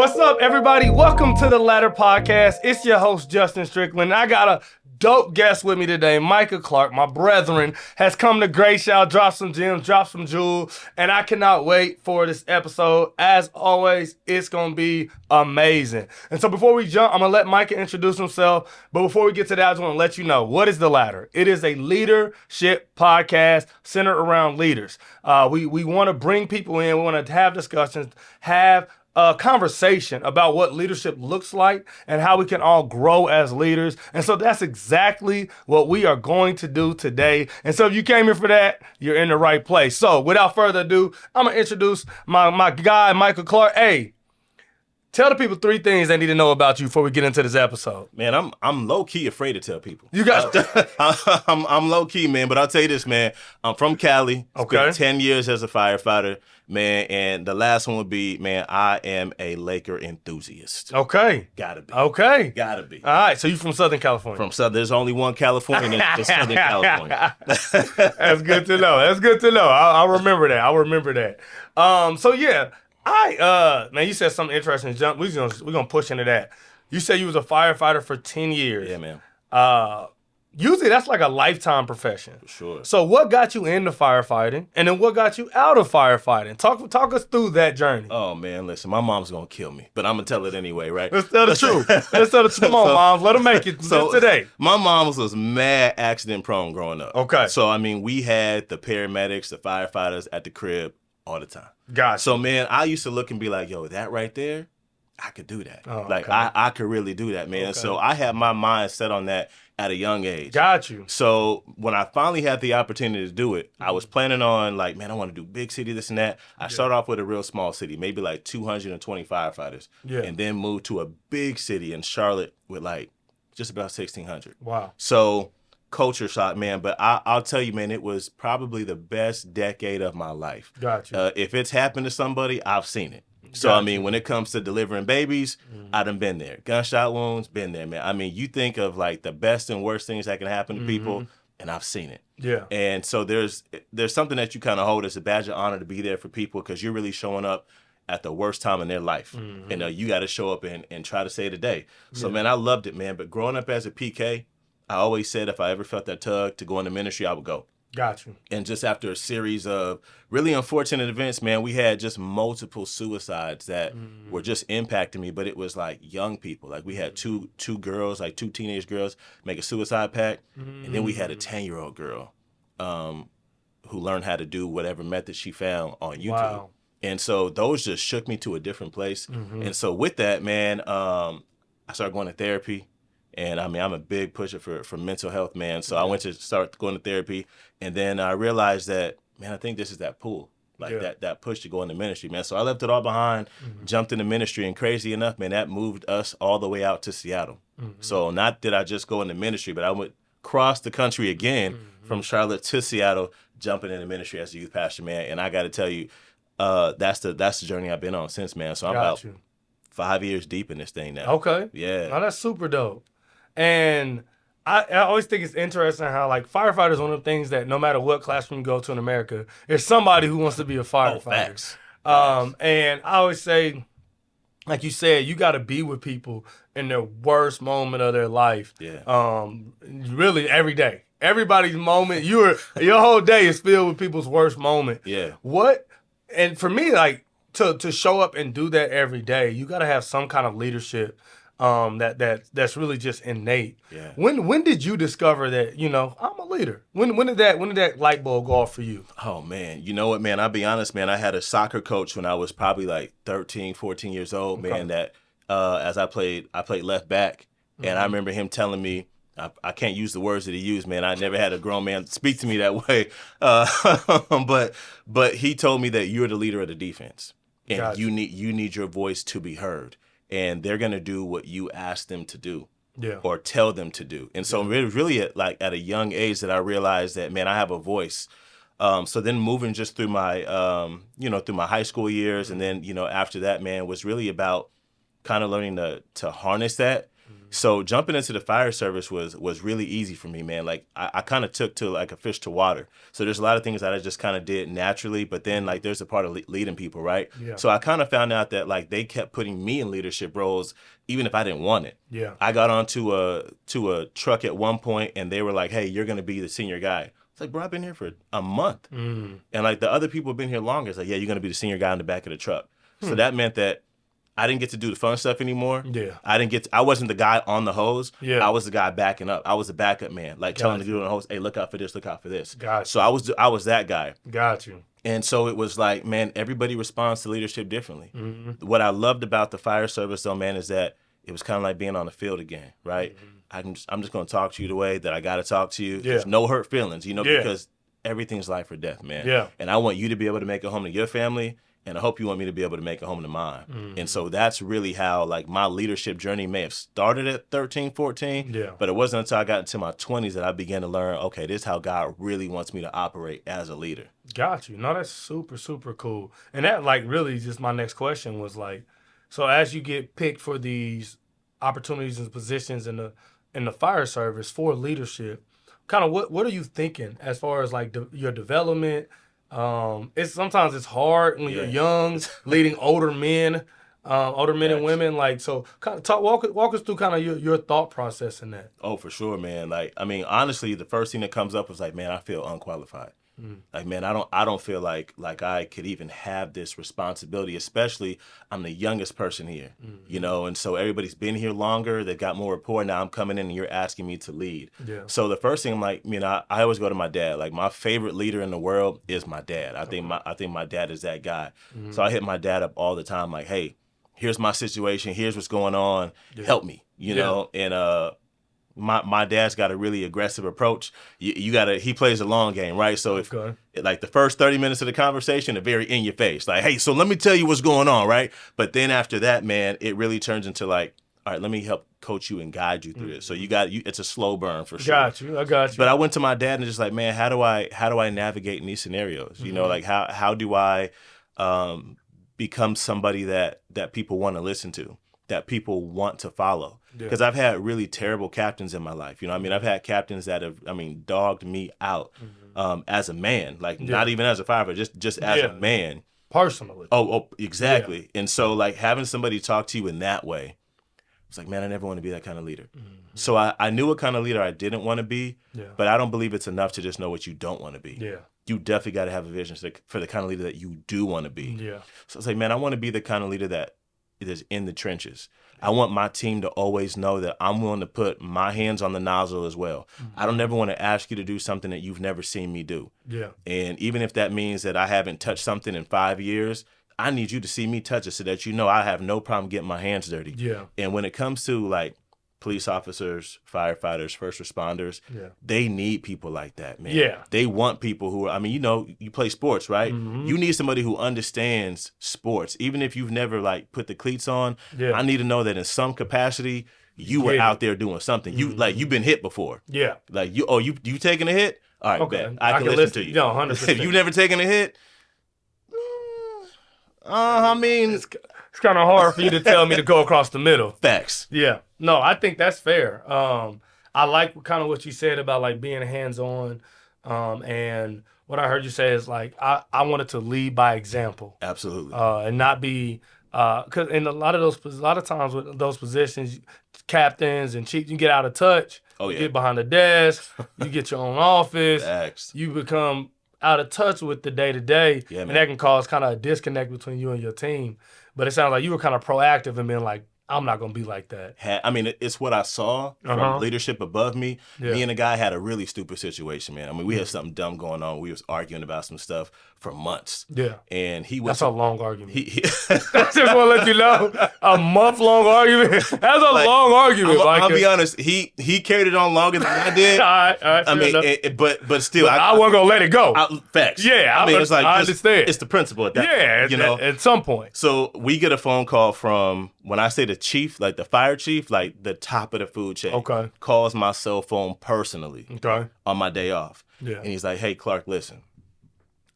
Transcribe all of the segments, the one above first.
What's up, everybody? Welcome to the Ladder Podcast. It's your host, Justin Strickland. I got a dope guest with me today. Micah Clark, my brethren, has come to grace y'all, drop some gems, drop some jewels, and I cannot wait for this episode. As always, it's going to be amazing. And so before we jump, I'm going to let Micah introduce himself. But before we get to that, I just want to let you know, what is The Ladder? It is a leadership podcast centered around leaders. We want to bring people in. We want to have discussions, have a conversation about what leadership looks like and how we can all grow as leaders. And so that's exactly what we are going to do today. And so if you came here for that, you're in the right place. So without further ado, I'm going to introduce my guy, Micah Clark. Hey, tell the people 3 things they need to know about you before we get into this episode. Man, I'm low-key afraid to tell people. You got I'm low-key, man, but I'll tell you this, man. I'm from Cali. Okay. Spent 10 years as a firefighter, man, and the last one would be, man, I am a Laker enthusiast. Okay. Gotta be. Okay. Gotta be. All right, so you're from Southern California. From Southern, there's only one California, and it's Southern California. That's good to know. That's good to know. I'll remember that. I'll remember that. So yeah, man, you said something interesting. We're gonna push into that. You said you was a firefighter for 10 years. Yeah, man. Usually that's like a lifetime profession. For sure. So what got you into firefighting, and then what got you out of firefighting? Talk us through that journey. Oh, man, listen, my mom's gonna kill me, but I'm gonna tell it anyway, right? Let's tell the truth. Let's tell the truth. Come on, moms. Let them make it today. My mom was mad accident prone growing up. Okay. So, I mean, we had the paramedics, the firefighters at the crib all the time. Gotcha. So, man, I used to look and be like, yo, that right there, I could do that. Oh, like, okay. I could really do that, man. Okay. So I had my mind set on that at a young age. Got you. So when I finally had the opportunity to do it, I was planning on, like, man, I want to do big city, this and that. I started off with a real small city, maybe like 220 firefighters. Yeah. And then moved to a big city in Charlotte with, like, just about 1,600. Wow. So culture shock, man. But I'll tell you, man, it was probably the best decade of my life. Got you. If it's happened to somebody, I've seen it. So, Got I mean, when it comes to delivering babies, I done been there. Gunshot wounds, been there, man. I mean, you think of, like, the best and worst things that can happen to people, and I've seen it. Yeah. And so there's something that you kind of hold as a badge of honor to be there for people, because you're really showing up at the worst time in their life. And you got to show up and try to save the day. So, man, I loved it, man. But growing up as a PK, I always said if I ever felt that tug to go into ministry, I would go. Got you. And just after a series of really unfortunate events, man, we had just multiple suicides that were just impacting me. But it was like young people. Like, we had two girls, like 2 teenage girls, make a suicide pact. And then we had a 10-year-old girl who learned how to do whatever method she found on YouTube. Wow. And so those just shook me to a different place. And so with that, man, I started going to therapy. And I mean, I'm a big pusher for mental health, man. So I went to start going to therapy. And then I realized that, man, I think this is that pull, like that push to go into ministry, man. So I left it all behind, jumped into ministry. And crazy enough, man, that moved us all the way out to Seattle. So not that I just go into ministry, but I went across the country again from Charlotte to Seattle, jumping into ministry as a youth pastor, man. And I got to tell you, that's the journey I've been on since, man. So I'm about 5 years deep in this thing now. Okay. Yeah. Oh, that's super dope. And I always think it's interesting how, like, firefighters are one of the things that no matter what classroom you go to in America, there's somebody who wants to be a firefighter. Oh, facts. And I always say, like you said, you got to be with people in their worst moment of their life. Yeah. Really every day. Everybody's moment, your whole day is filled with people's worst moment. Yeah. And for me, like, to show up and do that every day, you got to have some kind of leadership that's really just innate. Yeah. When did you discover that, I'm a leader? When did that light bulb go off for you? Oh, man. You know what, man? I'll be honest, man. I had a soccer coach when I was probably like 13, 14 years old, man, that as I played left back. And I remember him telling me, I can't use the words that he used, man. I never had a grown man speak to me that way. But he told me that you're the leader of the defense. And Gotcha. you need your voice to be heard. And they're going to do what you ask them to do. Yeah. Or tell them to do. And so it was really at a young age that I realized that, man, I have a voice. So then moving just through my, through my high school years. And then, after that, man, was really about kind of learning to harness that So jumping into the fire service was really easy for me, man. Like I kind of took to like a fish to water. So there's a lot of things that I just kind of did naturally, but then like there's a part of leading people, right? Yeah. So I kind of found out that like they kept putting me in leadership roles even if I didn't want it. Yeah. I got onto a truck at one point and they were like, "Hey, you're gonna be the senior guy." It's like, bro, I've been here for a month, and like the other people have been here longer. It's like, yeah, you're gonna be the senior guy in the back of the truck. So that meant that I didn't get to do the fun stuff anymore. Yeah. I wasn't the guy on the hose. Yeah. I was the guy backing up. I was the backup man, like telling the dude on the hose, "Hey, look out for this, look out for this." Got you. So I was that guy. Got you. And so it was like, man, everybody responds to leadership differently. Mm-hmm. What I loved about the fire service, though, man, is that it was kind of like being on the field again, right? I'm just going to talk to you the way that I got to talk to you. Yeah. There's no hurt feelings, Yeah. because everything's life or death, man. Yeah. And I want you to be able to make it home to your family, and I hope you want me to be able to make it home to mine. And so that's really how like my leadership journey may have started at 13, 14, Yeah. but it wasn't until I got into my 20s that I began to learn, okay, this is how God really wants me to operate as a leader. Got you. No, that's super, super cool. And that like really just my next question was like, so as you get picked for these opportunities and positions in the fire service for leadership, kind of what are you thinking as far as like your development? It's sometimes it's hard when you're young, leading older men and women. Like, so kind of walk us through kind of your thought process in that. Oh, for sure, man. Like, I mean, honestly, the first thing that comes up was like, man, I feel unqualified. Like, man, I don't feel like I could even have this responsibility, especially I'm the youngest person here, and so everybody's been here longer. They've got more rapport. Now I'm coming in and you're asking me to lead. Yeah. So the first thing I'm like, I always go to my dad. Like my favorite leader in the world is my dad. I think my dad is that guy. So I hit my dad up all the time. Like, hey, here's my situation. Here's what's going on. Help me, know, and, my dad's got a really aggressive approach. He plays a long game, right? So if like the first 30 minutes of the conversation are very in your face, like, hey, so let me tell you what's going on, right? But then after that, man, it really turns into like, all right, let me help coach you and guide you through this. So it's a slow burn for sure. I got you. But I went to my dad and just like, man, how do I navigate in these scenarios? Like how do I become somebody that people want to listen to, that people want to follow? Because I've had really terrible captains in my life. I've had captains that have, dogged me out as a man, like not even as a firefighter, just as a man. Personally. Oh, exactly. And so like having somebody talk to you in that way, it's like, man, I never want to be that kind of leader. So I knew what kind of leader I didn't want to be, but I don't believe it's enough to just know what you don't want to be. Yeah. You definitely got to have a vision for the kind of leader that you do want to be. Yeah. So it's like, man, I want to be the kind of leader that is in the trenches. I want my team to always know that I'm willing to put my hands on the nozzle as well. I don't ever want to ask you to do something that you've never seen me do. Yeah. And even if that means that I haven't touched something in 5 years, I need you to see me touch it so that I have no problem getting my hands dirty. Yeah. And when it comes to like police officers, firefighters, first responders, they need people like that, man. Yeah. They want people who are, you play sports, right? You need somebody who understands sports. Even if you've never like put the cleats on, I need to know that in some capacity, you were out there doing something. You've been hit before. Yeah. Like you taking a hit? All right, bet. I can listen to you. 100%. If you've never taken a hit, it's kind of hard for you to tell me to go across the middle. Facts. Yeah. No, I think that's fair. I like kind of what you said about like being hands-on. And what I heard you say is like, I wanted to lead by example. Absolutely. And not be, cause in a lot of times with those positions, captains and chiefs, you get out of touch. Oh, yeah. You get behind the desk. You get your own office. Facts. You become out of touch with the day-to-day. Yeah, and that can cause kind of a disconnect between you and your team. But it sounds like you were kind of proactive and being like, I'm not going to be like that. It's what I saw from leadership above me. Yeah. Me and a guy had a really stupid situation, man. We had something dumb going on. We was arguing about some stuff for months. Yeah. And he was... That's a long argument. I just want to let you know, a month-long argument. That's a long argument, I'll be honest, he carried it on longer than I did. All right. But still... I wasn't going to let it go. Facts. Yeah. It's like... I understand. It's the principle at that point, at some point. So we get a phone call from... When I say the chief, like the fire chief, like the top of the food chain, calls my cell phone personally on my day off. Yeah. And he's like, hey, Clark, listen,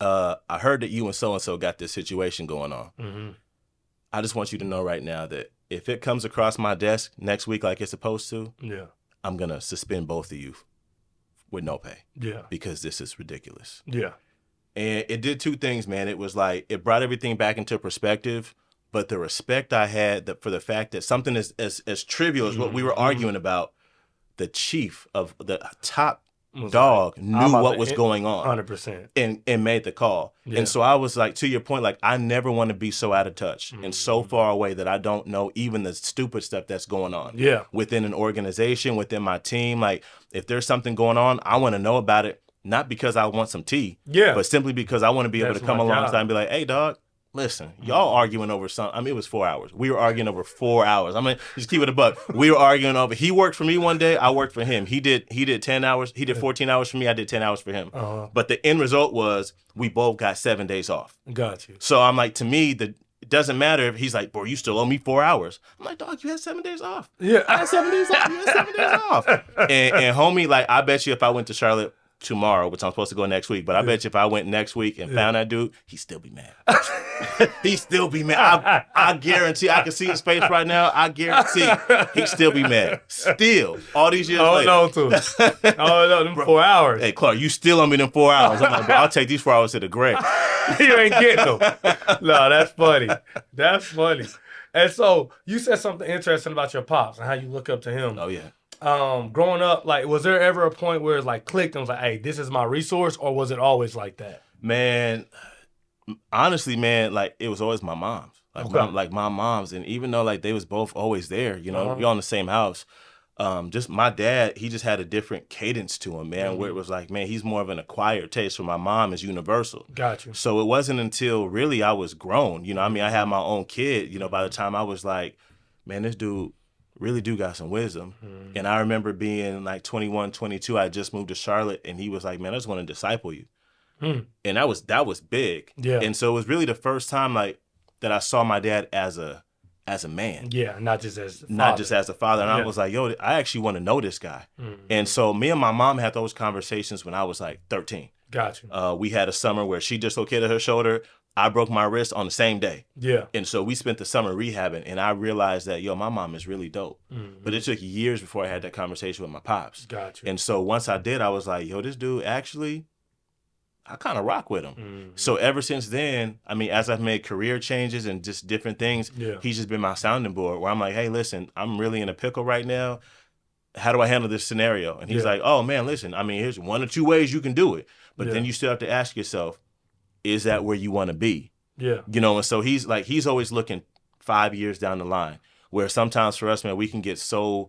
I heard that you and so-and-so got this situation going on. Mm-hmm. I just want you to know right now that if it comes across my desk next week like it's supposed to, Yeah. I'm going to suspend both of you with no pay. Yeah. Because this is ridiculous. Yeah. And it did two things, man. It was like, it brought everything back into perspective, but the respect I had for the fact that something as trivial as what we were arguing about, the chief of the top dog knew what was going on 100% and made the call. Yeah. And so I was like, to your point, like, I never want to be so out of touch and so far away that I don't know even the stupid stuff that's going on within an organization, within my team. Like, if there's something going on, I want to know about it, not because I want some tea, but simply because I want to be able to come alongside and be like, hey, dog, listen, y'all arguing over something. I mean, it was 4 hours. We were arguing over 4 hours. I mean, just keep it a buck. We were arguing over, he worked for me one day, I worked for him. He did 10 hours. He did 14 hours for me. I did 10 hours for him. But the end result was we both got 7 days off. Got you. So I'm like, to me, it doesn't matter if he's like, bro, you still owe me 4 hours. I'm like, dog, you had 7 days off. Yeah. I had 7 days off. You had 7 days off. And homie, like, I bet you if I went to Charlotte tomorrow, which I'm supposed to go next week, but I bet you if I went next week and found that dude, he'd still be mad. He'd still be mad. I guarantee, I can see his face right now. I guarantee he'd still be mad. Still, all these years later. Oh, no, them 4 hours. Hey, Clark, you still owe me them 4 hours. I'm like, bro, I'll take these 4 hours to the grave. You ain't getting them. No, that's funny. That's funny. And so you said something interesting about your pops and how you look up to him. Oh, yeah. Growing up, like, was there ever a point where it like clicked and was like, hey, this is my resource, or was it always like that? Man, honestly, man, like, it was always my mom's. Like, my mom's. And even though, like, they was both always there, you know, you're in the same house. Just my dad, he just had a different cadence to him, man, where it was like, man, he's more of an acquired taste. For my mom is universal. Got you. So it wasn't until really I was grown, you know, I mean, I had my own kid, you know, by the time I was like, man, this dude really do got some wisdom. And I remember being like 21, 22, I just moved to Charlotte, and he was like, man, I just want to disciple you. And that was big. Yeah. And so it was really the first time like that I saw my dad as a man. Yeah, not just as a father. And I was like, yo, I actually want to know this guy. And so me and my mom had those conversations when I was like 13. Got you. We had a summer where she dislocated her shoulder. I broke my wrist on the same day. Yeah. And so we spent the summer rehabbing, and I realized that, yo, my mom is really dope. But it took years before I had that conversation with my pops. Gotcha. And so once I did, I was like, yo, this dude actually, I kind of rock with him. So ever since then, I mean, as I've made career changes and just different things, he's just been my sounding board where I'm like, hey, listen, I'm really in a pickle right now. How do I handle this scenario? And he's like, oh, man, listen, I mean, here's 1 or 2 ways you can do it. But then you still have to ask yourself, is that where you want to be? Yeah. You know, and so he's always looking 5 years down the line, where sometimes for us, man, we can get so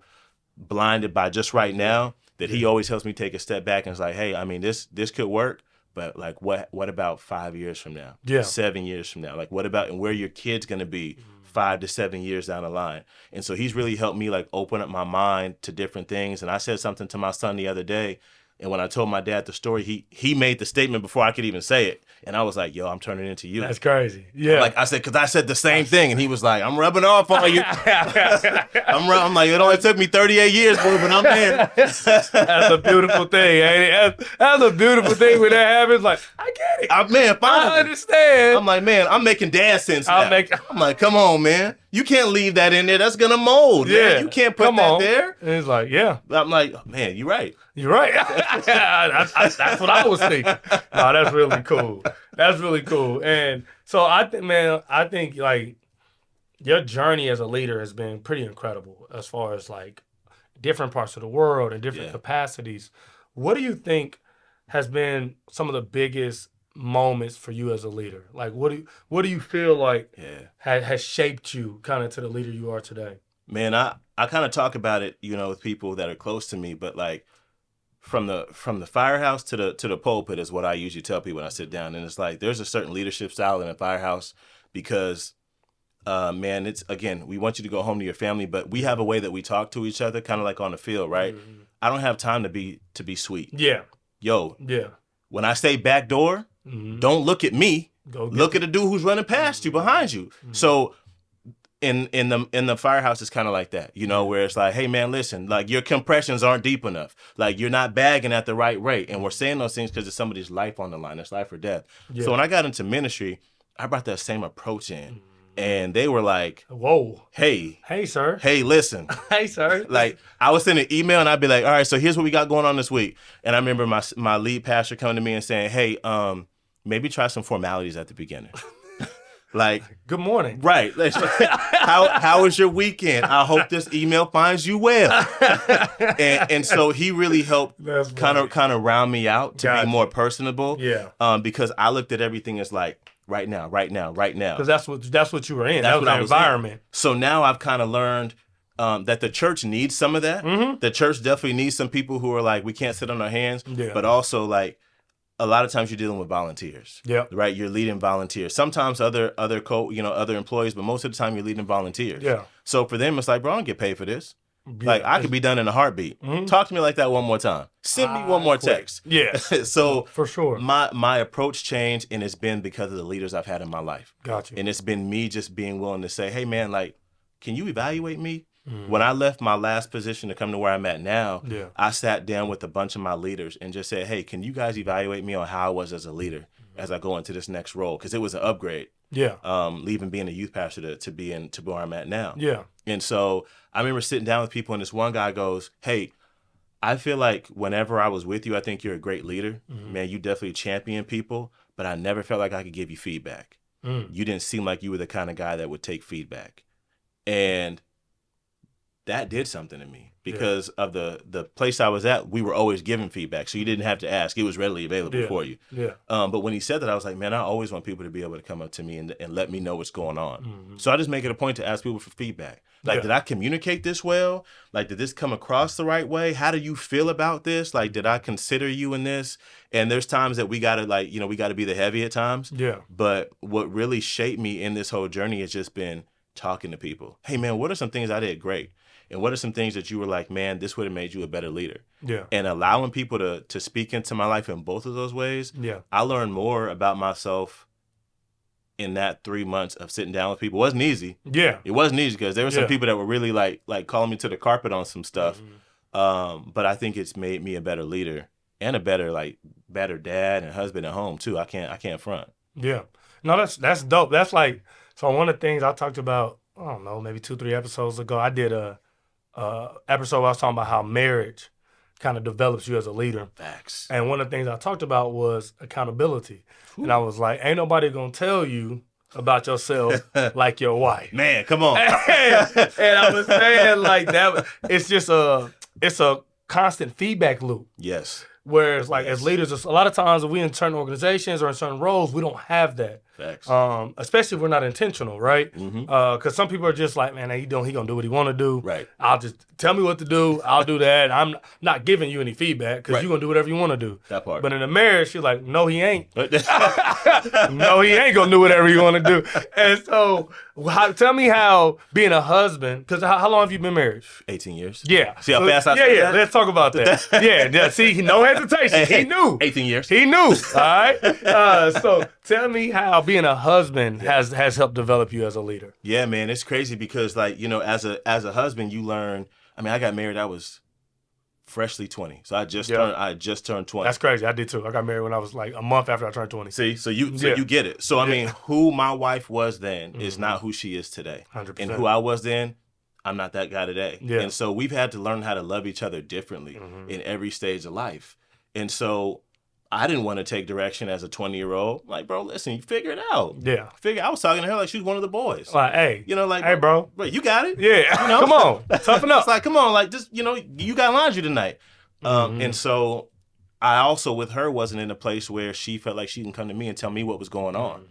blinded by just right now that he always helps me take a step back and is like, hey, I mean, this could work, but like, what about 5 years from now? Yeah. 7 years from now? Like, what about, and where your kid's going to be 5 to 7 years down the line? And so he's really helped me like open up my mind to different things. And I said something to my son the other day, and when I told my dad the story, he made the statement before I could even say it. And I was like, yo, I'm turning into you. That's crazy. Yeah. Like I said, because I said the same thing. And he was like, I'm rubbing off on you. I'm like, it only took me 38 years, boy, but I'm there. That's a beautiful thing, ain't it? That's a beautiful thing when that happens. Like, I get it. Man, finally. I understand. I'm like, man, I'm making dad sense now. I'm like, come on, man. You can't leave that in there. That's going to mold. Yeah. Man. You can't put that there. And he's like, yeah. I'm like, oh, man, you're right. You're right. That's what I was thinking. No, that's really cool. That's really cool. And so I think like your journey as a leader has been pretty incredible as far as like different parts of the world and different capacities. What do you think has been some of the biggest moments for you as a leader? Like, what do you feel like has shaped you kind of to the leader you are today? Man, I kind of talk about it, you know, with people that are close to me, but like, from the Firehouse to the Pulpit is what I usually tell people when I sit down. And it's like, there's a certain leadership style in the Firehouse because, man, it's, again, we want you to go home to your family, but we have a way that we talk to each other, kind of like on the field, right? I don't have time to be sweet. Yeah. Yo. Yeah. When I say back door, don't look at me. Look at the dude who's running past you, behind you. So in the Firehouse, it's kind of like that, you know, where it's like, hey, man, listen, like your compressions aren't deep enough. Like you're not bagging at the right rate. And we're saying those things because it's somebody's life on the line. It's life or death. Yeah. So when I got into ministry, I brought that same approach in. And they were like, whoa. Hey, Sir. Hey, listen. Hey, sir. Like, I would send an email and I'd be like, all right, so here's what we got going on this week. And I remember my lead pastor coming to me and saying, hey, maybe try some formalities at the beginning. Like, good morning. Right. How was your weekend? I hope this email finds you well. and so he really helped kind of round me out to be more personable. Yeah. Because I looked at everything as like, right now. Because that's what you were in. That's that was the environment. In. So now I've kind of learned that the church needs some of that. Mm-hmm. The church definitely needs some people who are like, we can't sit on our hands. Yeah. But also like, a lot of times you're dealing with volunteers. Yeah. Right? You're leading volunteers. Sometimes other employees, but most of the time you're leading volunteers. Yeah. So for them, it's like, bro, I don't get paid for this. Yeah. Like, I could be done in a heartbeat. Mm-hmm. Talk to me like that one more time. Send me one more text. Yeah. So for sure. My approach changed, and it's been because of the leaders I've had in my life. Gotcha. And it's been me just being willing to say, hey, man, like, can you evaluate me? Mm-hmm. When I left my last position to come to where I'm at now, I sat down with a bunch of my leaders and just said, hey, can you guys evaluate me on how I was as a leader as I go into this next role? Because it was an upgrade. Yeah. Leaving being a youth pastor to where I'm at now. Yeah. And so I remember sitting down with people, and this one guy goes, hey, I feel like whenever I was with you, I think you're a great leader. Mm-hmm. Man, you definitely champion people, but I never felt like I could give you feedback. You didn't seem like you were the kind of guy that would take feedback. And that did something to me because of the place I was at. We were always giving feedback, so you didn't have to ask. It was readily available for you. Yeah. But when he said that, I was like, man, I always want people to be able to come up to me and let me know what's going on. Mm-hmm. So I just make it a point to ask people for feedback. Like, did I communicate this well? Like, did this come across the right way? How do you feel about this? Like, did I consider you in this? And there's times that we got to be the heavy at times. Yeah. But what really shaped me in this whole journey has just been talking to people. Hey, man, what are some things I did great? And what are some things that you were like, man, this would have made you a better leader? Yeah. And allowing people to speak into my life in both of those ways, I learned more about myself in that 3 months of sitting down with people. It wasn't easy. Yeah. It wasn't easy because there were some people that were really like calling me to the carpet on some stuff. Mm-hmm. But I think it's made me a better leader and a better dad and husband at home too. I can't front. Yeah. No, that's dope. That's like, so one of the things I talked about, I don't know, maybe 2-3 episodes ago, I did a episode where I was talking about how marriage kind of develops you as a leader. Facts. And one of the things I talked about was accountability. Ooh. And I was like, ain't nobody going to tell you about yourself like your wife. Man, come on. And I was saying like that, it's a constant feedback loop. Yes. Whereas like as leaders, a lot of times if we in certain organizations or in certain roles, we don't have that. Facts. Especially if we're not intentional, right? Because some people are just like, man, he gonna do what he want to do. Right. I'll just tell me what to do. I'll do that. I'm not giving you any feedback because you're gonna do whatever you want to do. That part. But in a marriage, she's like, no, he ain't. No, he ain't gonna do whatever you want to do. And so, tell me how being a husband. Because how long have you been married? 18 years. Yeah. See how fast I said that? Let's talk about that. Yeah. See, no hesitation. He knew. 18 years. He knew. All right. So tell me how being a husband has helped develop you as a leader. Yeah, man, it's crazy because as a husband, you learn. I mean, I got married. I was freshly 20, so I just turned 20. That's crazy. I did too. I got married when I was like a month after I turned 20. See, so you get it. So I mean, who my wife was then is not who she is today. 100%. And who I was then, I'm not that guy today. Yeah. And so we've had to learn how to love each other differently in every stage of life. And so I didn't want to take direction as a 20-year-old. Like, bro, listen, you figure it out. Yeah. I was talking to her like she was one of the boys. Like, hey. Hey, bro. You got it. Yeah. Come on. Toughen up. It's like, come on, like, just, you got laundry tonight. And so I also, with her, wasn't in a place where she felt like she can come to me and tell me what was going on.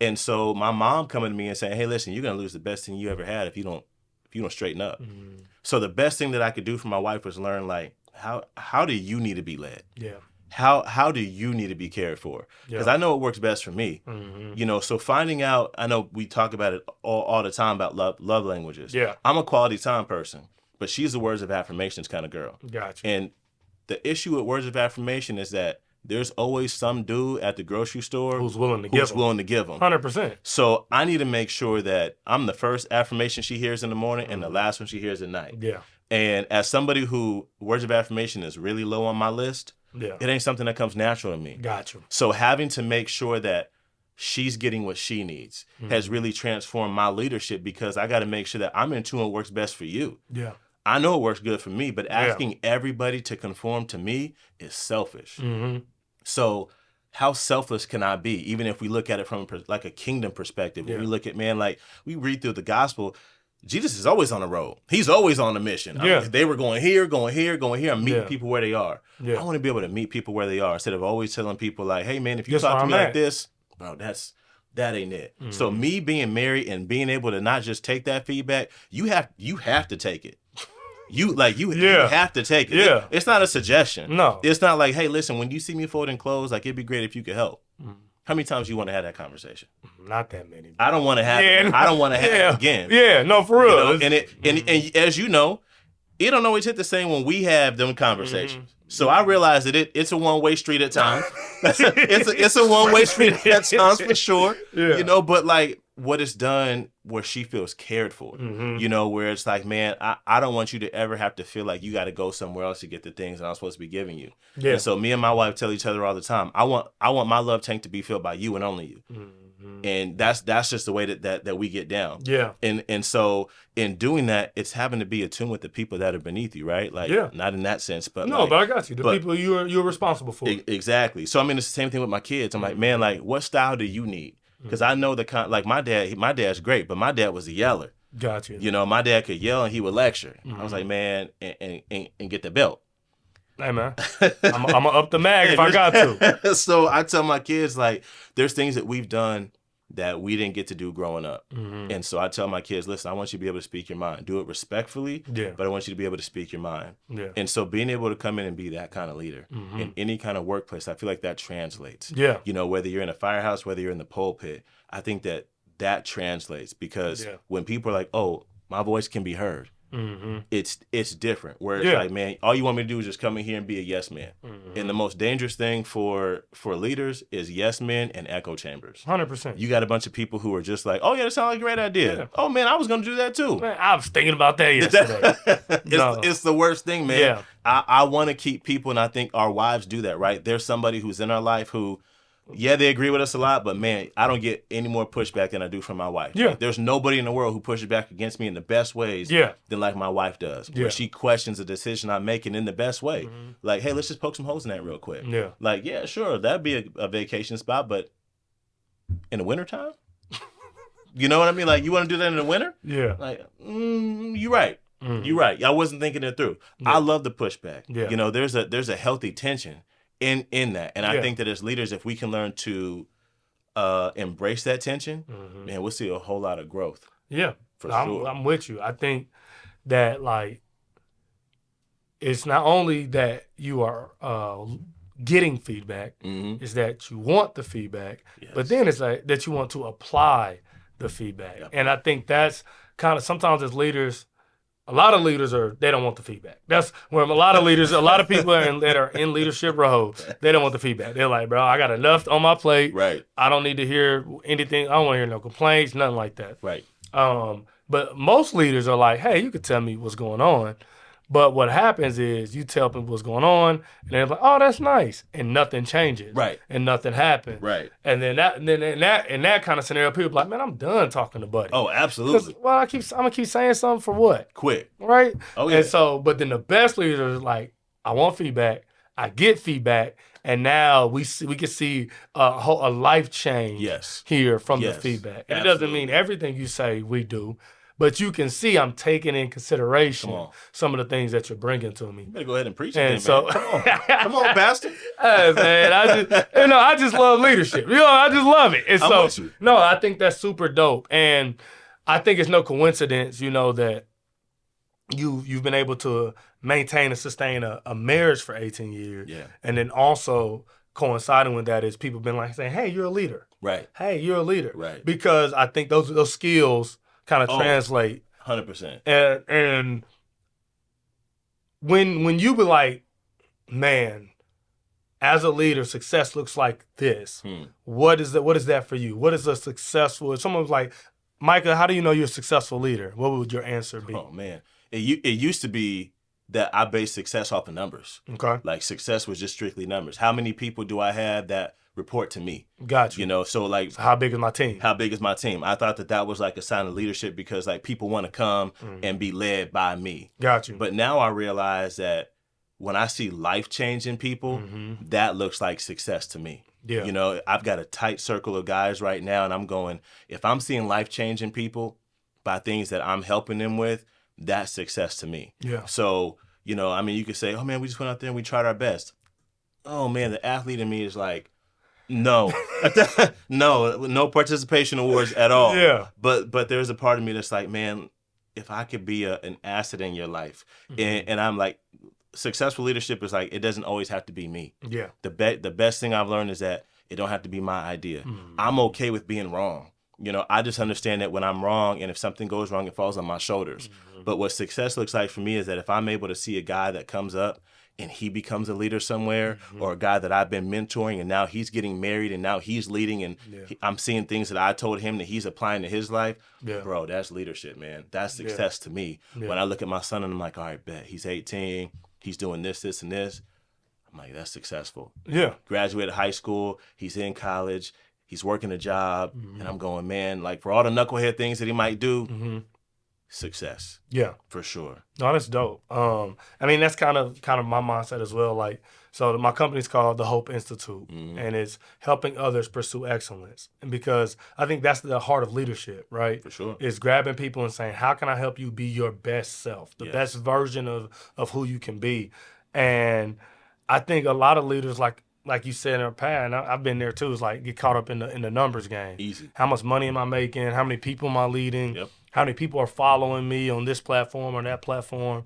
And so my mom coming to me and saying, hey, listen, you're going to lose the best thing you ever had if you don't straighten up. So the best thing that I could do for my wife was learn, like, how do you need to be led? Yeah. How do you need to be cared for? Because I know it works best for me. So finding out, I know we talk about it all the time about love languages. Yeah. I'm a quality time person, but she's a words of affirmations kind of girl. Gotcha. And the issue with words of affirmation is that there's always some dude at the grocery store who's willing to give them. 100%. So I need to make sure that I'm the first affirmation she hears in the morning and the last one she hears at night. Yeah. And as somebody who words of affirmation is really low on my list, it ain't something that comes natural to me. Gotcha. So having to make sure that she's getting what she needs has really transformed my leadership, because I got to make sure that I'm in tune with what works best for you. Yeah. I know it works good for me, but asking everybody to conform to me is selfish. Mm-hmm. So how selfless can I be? Even if we look at it from like a kingdom perspective, when we look at, man, like we read through the gospel, Jesus is always on the road. He's always on a mission. Yeah. They were going here, going here, going here. I'm meeting people where they are. Yeah. I want to be able to meet people where they are instead of always telling people like, hey, man, if you That's talk to me where I'm like this, bro, that ain't it. Mm-hmm. So me being married and being able to not just take that feedback, you have to take it. You have to take it. Yeah. It's not a suggestion. No. It's not like, hey, listen, when you see me folding clothes, like it'd be great if you could help. Mm. How many times you want to have that conversation? Not that many. I don't want to have it. I don't want to have it again. Yeah, no, for real. You know? And as you know, it don't always hit the same when we have them conversations. So I realize that it's a one-way street at times. it's a one-way street at times for sure. Yeah. You know, but like what it's done where she feels cared for. You know, where it's like, man, I don't want you to ever have to feel like you got to go somewhere else to get the things that I'm supposed to be giving you. Yeah. And so me and my wife tell each other all the time, I want my love tank to be filled by you and only you. And that's just the way that we get down. Yeah. And so in doing that, it's having to be attuned with the people that are beneath you, right? Like, not in that sense, but no, but I got you. The people you're responsible for. Exactly. So I mean, it's the same thing with my kids. I'm like, man, like, what style do you need? Because I know like my dad's great, but my dad was a yeller. Gotcha. You know, my dad could yell and he would lecture. I was like, man, and get the belt. Hey, man, I'm going to up the mag if I got to. So I tell my kids, like, there's things that we've done that we didn't get to do growing up. And so I tell my kids, listen, I want you to be able to speak your mind. Do it respectfully, but I want you to be able to speak your mind. Yeah. And so being able to come in and be that kind of leader in any kind of workplace, I feel like that translates. Yeah. You know, whether you're in a firehouse, whether you're in the pulpit, I think that translates because when people are like, oh, my voice can be heard. It's different where it's like, man, all you want me to do is just come in here and be a yes man. And the most dangerous thing for leaders is yes men and echo chambers. 100%. You got a bunch of people who are just like, oh yeah, that sounds like a great idea. Yeah. Oh man, I was gonna do that too. Man, I was thinking about that yesterday. It's the worst thing, man. Yeah. I want to keep people, and I think our wives do that, right? There's somebody who's in our life who, yeah, they agree with us a lot, but man, I don't get any more pushback than I do from my wife. Yeah. Like, there's nobody in the world who pushes back against me in the best ways than like my wife does. Yeah. Where she questions the decision I'm making in the best way. Like, hey, let's just poke some holes in that real quick. Yeah. Like, yeah, sure, that'd be a vacation spot, but in the wintertime? You know what I mean? Like, you want to do that in the winter? Yeah. Like, you're right. You're right. I wasn't thinking it through. Yeah. I love the pushback. Yeah. You know, there's a healthy tension in that. And I think that as leaders, if we can learn to embrace that tension, man, we'll see a whole lot of growth. Yeah. For sure. I'm with you. I think that, like, it's not only that you are getting feedback, it's that you want the feedback, but then it's like that you want to apply the feedback. Yep. And I think that's kind of, sometimes as leaders, a lot of leaders they don't want the feedback. That's where a lot of people that are in leadership roles, they don't want the feedback. They're like, bro, I got enough on my plate. Right. I don't need to hear anything. I don't want to hear no complaints, nothing like that. Right. But most leaders are like, hey, you could tell me what's going on. But what happens is you tell people what's going on, and they're like, "Oh, that's nice," and nothing changes, right? And nothing happens, right? And then in that kind of scenario, people are like, "Man, I'm done talking to Buddy." Oh, absolutely. Well, I'm gonna keep saying something for what? Quick, right? Oh yeah. And so, but then the best leaders are like, "I want feedback. I get feedback." And now we can see a life change here from the feedback. And it doesn't mean everything you say we do. But you can see I'm taking in consideration some of the things that you're bringing to me. You better go ahead and preach it, man. Come on, Pastor. Hey, man, I just love leadership. I just love it. And so, no, I think that's super dope. And I think it's no coincidence, that you've been able to maintain and sustain a marriage for 18 years. Yeah. And then also coinciding with that is people been like saying, hey, you're a leader. Right. Hey, you're a leader. Right. Because I think those skills kind of translate 100%. And when you be like, man, as a leader, success looks like this. What is that for you? What is a successful? If someone was like, Micah, how do you know you're a successful leader? What would your answer be? Oh man, it used to be that I base success off of numbers. Okay. Like success was just strictly numbers. How many people do I have that report to me? Got you. You know, so like, So how big is my team? how big is my team? I thought that was like a sign of leadership because like people want to come and be led by me. Got you. But now I realize that when I see life changing people, that looks like success to me. Yeah. You know, I've got a tight circle of guys right now, and I'm going, if I'm seeing life changing people by things that I'm helping them with, that's success to me. Yeah. So, you know, I mean, you could say, oh man, we just went out there and we tried our best. Oh man, the athlete in me is like, no, no participation awards at all. Yeah. But there's a part of me that's like, man, if I could be an asset in your life, and I'm like, successful leadership is like, it doesn't always have to be me. Yeah. The best thing I've learned is that it don't have to be my idea. I'm okay with being wrong. You know, I just understand that when I'm wrong and if something goes wrong, it falls on my shoulders. But what success looks like for me is that if I'm able to see a guy that comes up and he becomes a leader somewhere, or a guy that I've been mentoring and now he's getting married and now he's leading and I'm seeing things that I told him that he's applying to his life, bro, that's leadership, man. That's success to me. When I look at my son and I'm like, all right, bet, he's 18, he's doing this, this, and this. I'm like, that's successful. Yeah. Graduated high school, he's in college, he's working a job, and I'm going, man, like for all the knucklehead things that he might do, success. Yeah. For sure. No, that's dope. I mean, that's kind of my mindset as well. Like, so my company's called the Hope Institute, and it's helping others pursue excellence. And because I think that's the heart of leadership, right? For sure. Is grabbing people and saying, how can I help you be your best self, the best version of who you can be? And I think a lot of leaders, like you said in the past, and I've been there too, is like get caught up in the numbers game. Easy. How much money am I making? How many people am I leading? Yep. How many people are following me on this platform or that platform?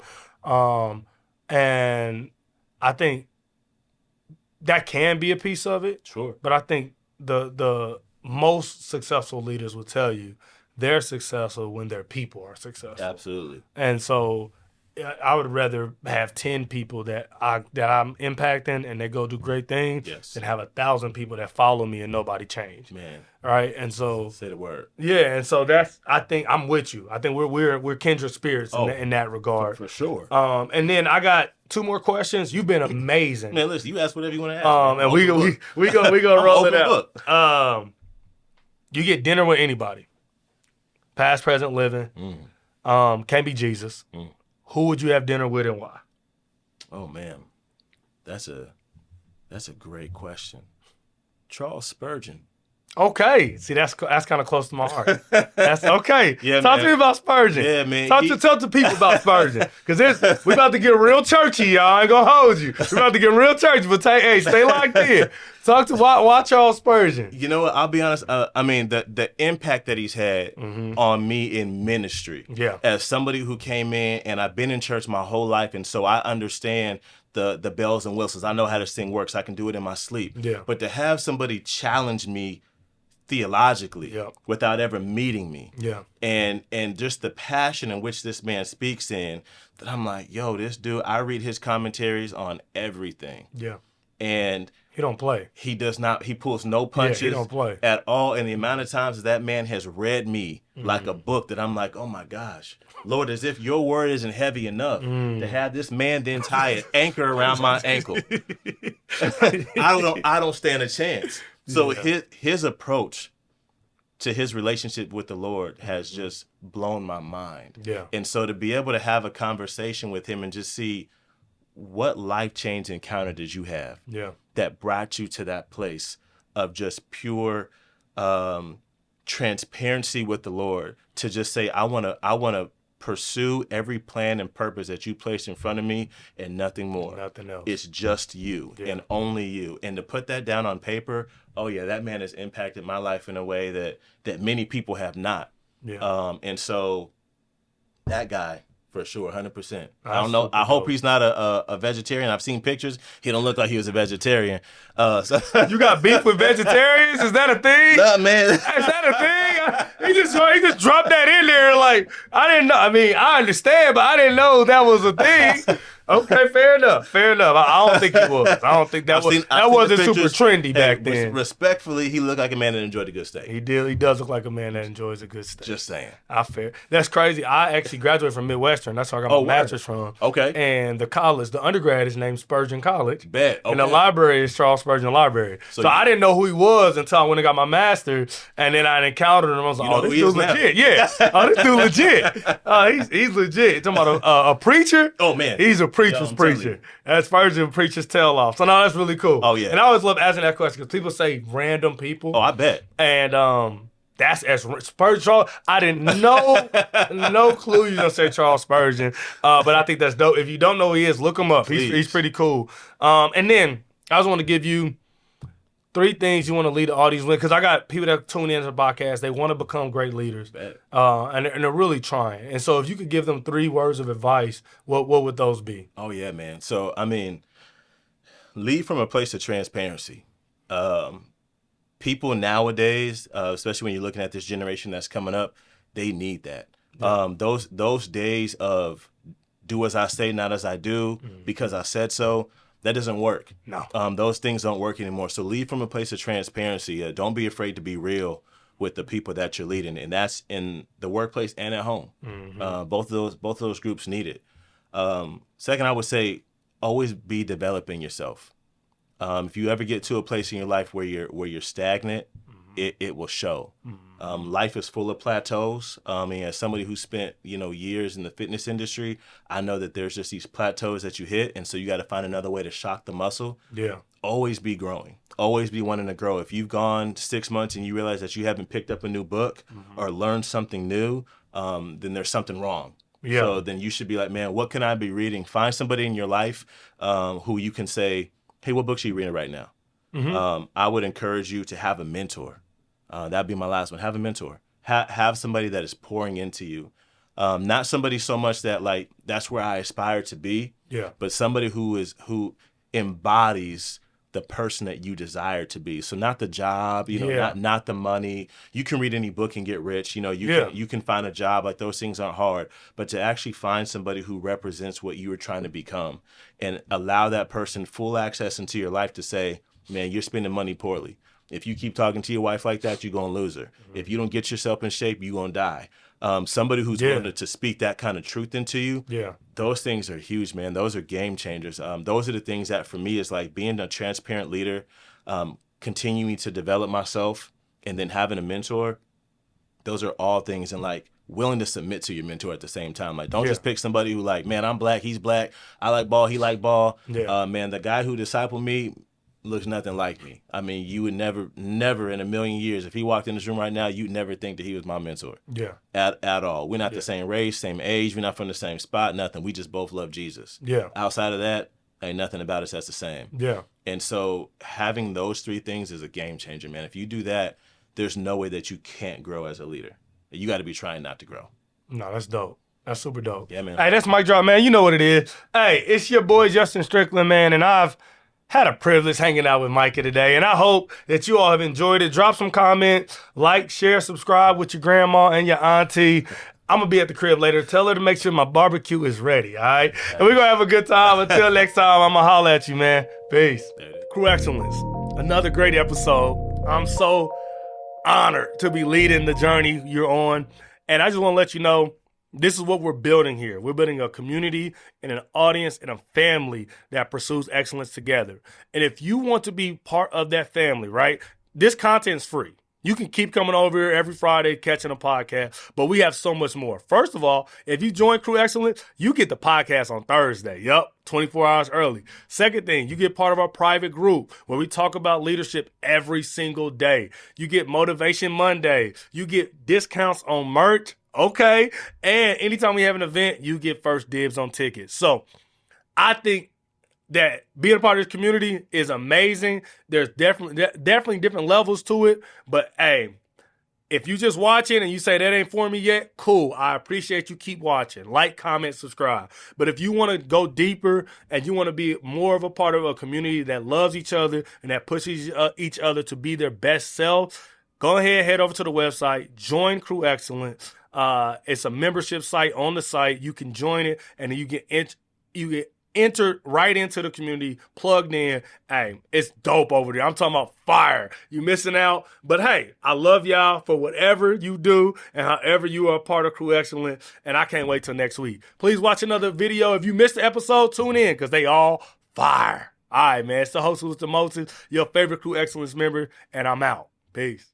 And I think that can be a piece of it. Sure. But I think the most successful leaders will tell you they're successful when their people are successful. Absolutely. And so I would rather have 10 people that I'm impacting and they go do great things than have 1,000 people that follow me and nobody changed. Man. Right? And so Say the word. yeah, and so I think I'm with you. I think we're kindred spirits in that regard. For sure. And then I got 2 more questions. You've been amazing. Man, listen, you ask whatever you want to ask. And we gonna roll it open out. You get dinner with anybody, past, present, living. Can't be Jesus. Who would you have dinner with and why? Oh man, that's a great question. Charles Spurgeon. Okay, see that's kind of close to my heart. That's okay. Yeah, Talk man. to me about Spurgeon. Yeah, man. Talk to people about Spurgeon, because we about to get real churchy, y'all. I ain't gonna hold you. We about to get real churchy, but stay locked in. Talk to watch Charles Spurgeon. You know what? I'll be honest. I mean, the impact that he's had on me in ministry. Yeah. As somebody who came in, and I've been in church my whole life, and so I understand the bells and whistles. I know how this thing works. I can do it in my sleep. Yeah. But to have somebody challenge me theologically Yep. without ever meeting me, Yeah. and just the passion in which this man speaks in, that I'm like, yo, this dude. I read his commentaries on everything, Yeah. and He don't play. he does not. He pulls no punches he don't play. at all. And the amount of times that man has read me like a book, that I'm like, oh my gosh, Lord, as if your word isn't heavy enough to have this man then tie an anchor around my ankle. I don't stand a chance. So his approach to his relationship with the Lord has just blown my mind. Yeah. And so to be able to have a conversation with him and just see what life-changing encounter did you have Yeah. that brought you to that place of just pure transparency with the Lord, to just say, I want to pursue every plan and purpose that you placed in front of me and nothing more. Nothing else. It's just you and only you. And to put that down on paper, oh yeah, that man has impacted my life in a way that many people have not. Yeah. And so that guy, for sure, 100%. I That's don't know. super I hope dope. he's not a vegetarian. I've seen pictures. He don't look like he was a vegetarian. So You got beef with vegetarians? Is that a thing? nah, man. Is that a thing? He just dropped that in there. Like, I didn't know. I mean, I understand, but I didn't know that was a thing. Okay, fair enough. Fair enough. I don't think he was. I don't think that wasn't super pictures. trendy back then. Respectfully, he looked like a man that enjoyed a good steak. He did. He does look like a man that enjoys a good steak. Just saying. Fair. That's crazy. I actually graduated from Midwestern. That's where I got my master's from. Okay. And the undergrad is named Spurgeon College. Bet. Okay. And the library is Charles Spurgeon Library. So I didn't know who he was until I went and got my master's. And then I encountered him. I was like, oh, this dude's legit. Yeah. Oh, this dude legit. He's legit. Talking about a preacher. Oh, man. He's a preacher's preacher. That's Spurgeon preacher's tell off. So, no, that's really cool. Oh, yeah. And I always love asking that question because people say random people. Oh, I bet. And that's as Spurgeon Charles. I didn't know, no clue you're going to say Charles Spurgeon. But I think that's dope. If you don't know who he is, look him up. He's pretty cool. And then I just want to give you 3 things you want to lead the audience with, because I got people that tune into the podcast. They want to become great leaders, and they're really trying. And so if you could give them 3 words of advice, what would those be? Oh, yeah, man. So, I mean, lead from a place of transparency. People nowadays, especially when you're looking at this generation that's coming up, they need that. Yeah. Those days of do as I say, not as I do, because I said so, that doesn't work. No. Those things don't work anymore. So lead from a place of transparency. Don't be afraid to be real with the people that you're leading, and that's in the workplace and at home. Both of those groups need it. Second, I would say always be developing yourself. If you ever get to a place in your life where you're stagnant, it will show. Life is full of plateaus. And as somebody who spent years in the fitness industry, I know that there's just these plateaus that you hit, and so you got to find another way to shock the muscle. Yeah. Always be growing. Always be wanting to grow. If you've gone 6 months and you realize that you haven't picked up a new book or learned something new, then there's something wrong. Yeah. So then you should be like, man, what can I be reading? Find somebody in your life who you can say, hey, what books are you reading right now? I would encourage you to have a mentor. That'd be my last one. Have a mentor. Have somebody that is pouring into you. Not somebody so much that like that's where I aspire to be. Yeah. But somebody who embodies the person that you desire to be. So not the job, not the money. You can read any book and get rich. You can find a job. Like those things aren't hard. But to actually find somebody who represents what you were trying to become and allow that person full access into your life to say, man, you're spending money poorly. If you keep talking to your wife like that, you're going to lose her. If you don't get yourself in shape, you're going to die. Somebody who's willing to speak that kind of truth into you, those things are huge, man. Those are game changers. Those are the things that for me is like being a transparent leader, continuing to develop myself, and then having a mentor. Those are all things, and like willing to submit to your mentor at the same time. Like don't just pick somebody who like, man, I'm black, he's black, I like ball, he like ball. Man, the guy who discipled me looks nothing like me. I mean, you would never in a million years, if he walked in this room right now, you'd never think that he was my mentor. Yeah. At all. We're not the same race, same age. We're not from the same spot, nothing. We just both love Jesus. Yeah. Outside of that, ain't nothing about us that's the same. Yeah. And so having those 3 things is a game changer, man. If you do that, there's no way that you can't grow as a leader. You got to be trying not to grow. No, that's dope. That's super dope. Yeah, man. Hey, that's Mic Drop, man. You know what it is. Hey, it's your boy, Justin Strickland, man, and I've had a privilege hanging out with Micah today, and I hope that you all have enjoyed it. Drop some comments, like, share, subscribe with your grandma and your auntie. I'm going to be at the crib later. Tell her to make sure my barbecue is ready, all right? And we're going to have a good time. Until next time, I'm going to holler at you, man. Peace. Crew Excellence, another great episode. I'm so honored to be leading the journey you're on, and I just want to let you know, this is what we're building here. We're building a community and an audience and a family that pursues excellence together. And if you want to be part of that family, right, this content's free. You can keep coming over here every Friday, catching a podcast, but we have so much more. First of all, if you join Crew Excellence, you get the podcast on Thursday. Yup, 24 hours early. Second thing, you get part of our private group where we talk about leadership every single day. You get Motivation Monday. You get discounts on merch. Okay. And anytime we have an event, you get first dibs on tickets. So I think that being a part of this community is amazing. There's definitely different levels to it. But hey, if you just watching and you say that ain't for me yet, cool. I appreciate you. Keep watching. Like, comment, subscribe. But if you want to go deeper and you want to be more of a part of a community that loves each other and that pushes each other to be their best self, go ahead, head over to the website, join Crew Excellence. It's a membership site on the site. You can join it, and then you get entered right into the community, plugged in. Hey, it's dope over there. I'm talking about fire. You missing out. But hey, I love y'all for whatever you do and however you are a part of Crew Excellence. And I can't wait till next week. Please watch another video. If you missed the episode, tune in because they all fire. All right, man. It's the host who's the most, your favorite Crew Excellence member, and I'm out. Peace.